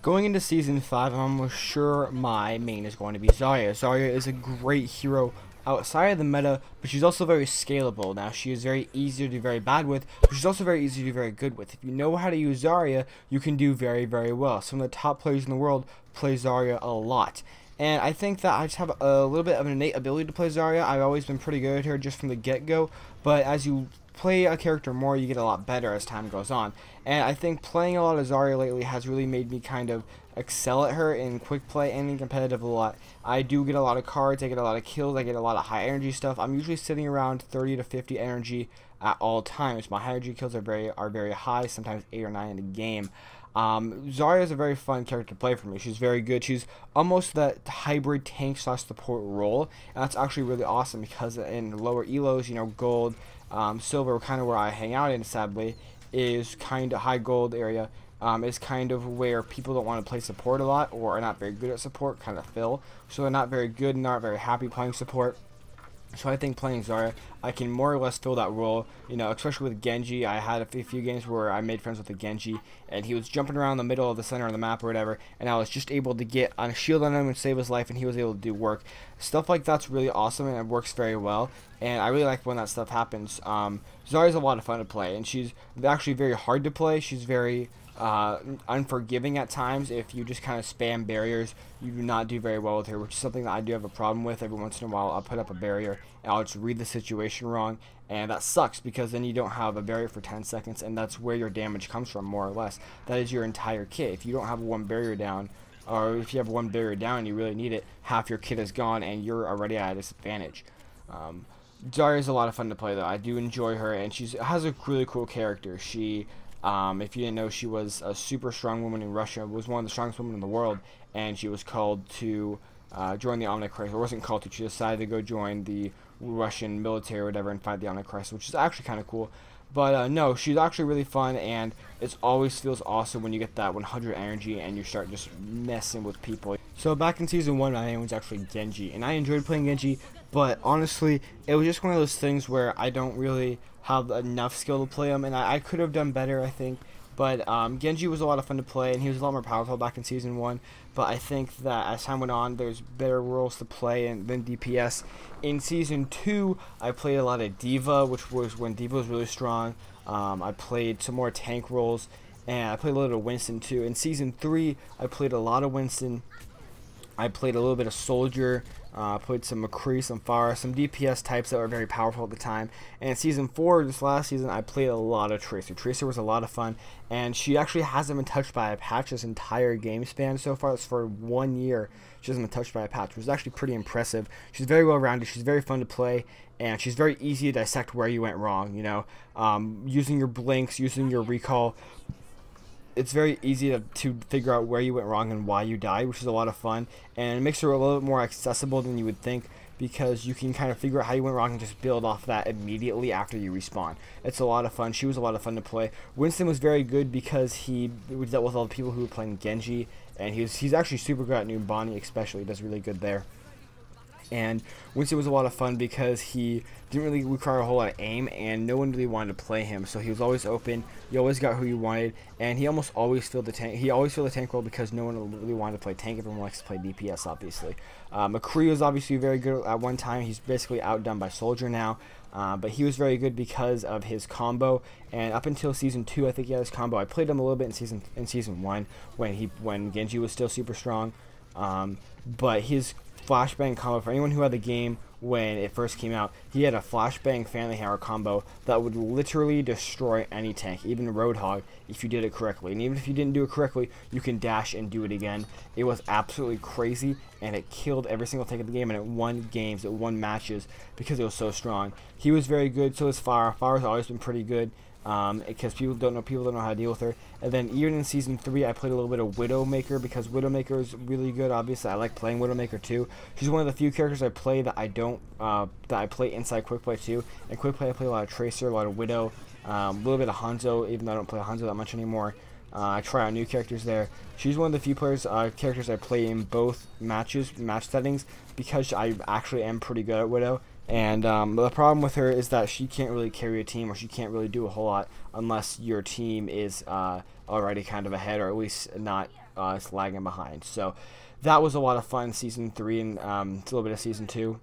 Going into Season 5, I'm almost sure my main is going to be Zarya. Zarya is a great hero outside of the meta, but she's also very scalable. Now, she is very easy to do very bad with, but she's also very easy to do very good with. If you know how to use Zarya, you can do very, very well. Some of the top players in the world play Zarya a lot. And I think that I just have a little bit of an innate ability to play Zarya. I've always been pretty good at her just from the get-go, but as you play a character more, you get a lot better as time goes on. And I think playing a lot of Zarya lately has really made me kind of excel at her in quick play and in competitive a lot. I do get a lot of cards, I get a lot of kills, I get a lot of high energy stuff. I'm usually sitting around 30 to 50 energy at all times. My high energy kills are very high, sometimes 8 or 9 in a game. Zarya is a very fun character to play for me. She's very good. She's almost the hybrid tank / support role, and that's actually really awesome because in lower elos, you know, gold, silver, kind of where I hang out in, sadly, is kind of high gold area. Is kind of where people don't want to play support a lot or are not very good at support, kind of fill. So they're not very good and not very happy playing support. So I think playing Zarya, I can more or less fill that role, you know, especially with Genji. I had a few games where I made friends with a Genji, and he was jumping around the middle of the center of the map or whatever, and I was just able to get on a shield on him and save his life, and he was able to do work. Stuff like that's really awesome, and it works very well, and I really like when that stuff happens. Zarya's a lot of fun to play, and she's actually very hard to play. She's very unforgiving at times. If you just kind of spam barriers, you do not do very well with her, which is something that I do have a problem with. Every once in a while I'll put up a barrier and I'll just read the situation wrong, and that sucks because then you don't have a barrier for 10 seconds, and that's where your damage comes from, more or less. That is your entire kit. If you don't have one barrier down, or if you have one barrier down and you really need it, half your kit is gone and you're already at a disadvantage. Zarya is a lot of fun to play though. I do enjoy her, and she has a really cool character. She if you didn't know, she was a super strong woman in Russia, was one of the strongest women in the world, and she was called to join the Omnichrist, or wasn't called to, she decided to go join the Russian military or whatever and fight the Omnichrist, which is actually kind of cool. But no, she's actually really fun, and it always feels awesome when you get that 100 energy and you start just messing with people. So back in Season 1, my name was actually Genji, and I enjoyed playing Genji, but honestly, it was just one of those things where I don't really have enough skill to play him, and I could have done better, I think. But Genji was a lot of fun to play, and he was a lot more powerful back in Season 1. But I think that as time went on, there's better roles to play than DPS. In Season 2, I played a lot of D.va, which was when D.va was really strong. I played some more tank roles, and I played a little of Winston too. In Season 3, I played a lot of Winston. I played a little bit of Soldier, played some McCree, some Pharah, some DPS types that were very powerful at the time. And in Season 4, this last season, I played a lot of Tracer. Tracer was a lot of fun, and she actually hasn't been touched by a patch this entire game span so far. It's for 1 year. She hasn't been touched by a patch, which is actually pretty impressive. She's very well-rounded, she's very fun to play, and she's very easy to dissect where you went wrong, you know. Using your blinks, using your recall, it's very easy to figure out where you went wrong and why you died, which is a lot of fun, and it makes her a little bit more accessible than you would think, because you can kind of figure out how you went wrong and just build off that immediately after you respawn. It's a lot of fun. She was a lot of fun to play. Winston was very good because he dealt with all the people who were playing Genji, and he's actually super good at New Bonnie, especially. He does really good there. And Winston was a lot of fun because he didn't really require a whole lot of aim, and no one really wanted to play him, so he was always open. You always got who you wanted, and he almost always filled the tank. He always filled the tank role because no one really wanted to play tank. Everyone likes to play DPS, obviously. McCree was obviously very good at one time. He's basically outdone by Soldier now, but he was very good because of his combo. And up until Season 2, I think he had his combo. I played him a little bit in Season 1 when Genji was still super strong, but his flashbang combo, for anyone who had the game when it first came out, he had a flashbang family hammer combo that would literally destroy any tank, even Roadhog, if you did it correctly. And even if you didn't do it correctly, you can dash and do it again. It was absolutely crazy, and it killed every single tank of the game, and it won games, it won matches because it was so strong. He was very good, so is Pharah. Pharah's always been pretty good, because people don't know how to deal with her. And then even in Season 3, I played a little bit of Widowmaker because Widowmaker is really good. Obviously, I like playing Widowmaker too. She's one of the few characters I play that I play inside quick play too. In quick play, I play a lot of Tracer, a lot of Widow, a little bit of Hanzo, even though I don't play Hanzo that much anymore. I try out new characters there. She's one of the few characters I play in both match settings, because I actually am pretty good at Widow. And the problem with her is that she can't really carry a team, or she can't really do a whole lot unless your team is already kind of ahead, or at least not it's lagging behind. So that was a lot of fun, Season 3, and it's a little bit of Season 2.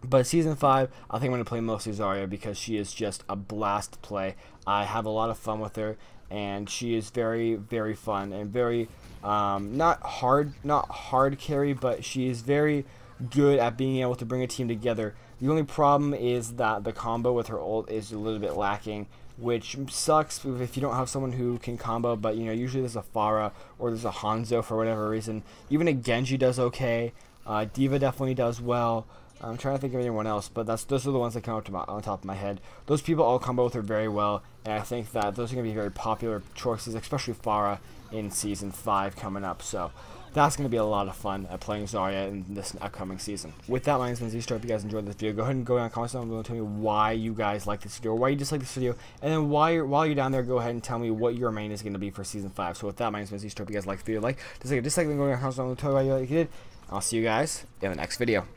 But Season 5, I think I'm going to play mostly Zarya because she is just a blast to play. I have a lot of fun with her, and she is very, very fun and very, not hard carry, but she is very good at being able to bring a team together. The only problem is that the combo with her ult is a little bit lacking, which sucks if you don't have someone who can combo, but you know, usually there's a Pharah or there's a Hanzo for whatever reason. Even a Genji does okay. D.va definitely does well. I'm trying to think of anyone else, but those are the ones that come up to on top of my head. Those people all combo with her very well, and I think that those are going to be very popular choices, especially Pharah in Season 5 coming up. So that's going to be a lot of fun at playing Zarya in this upcoming season. With that, my name is Benzie. Hope you guys enjoyed this video. Go ahead and go down in the comments down below and tell me why you guys like this video, or why you dislike this video, and then while you're down there, go ahead and tell me what your main is going to be for Season 5. So with that, my name is Benzie. Hope you guys liked the video. Dislike, then go down in the comments down below and tell me why you like it. I'll see you guys in the next video.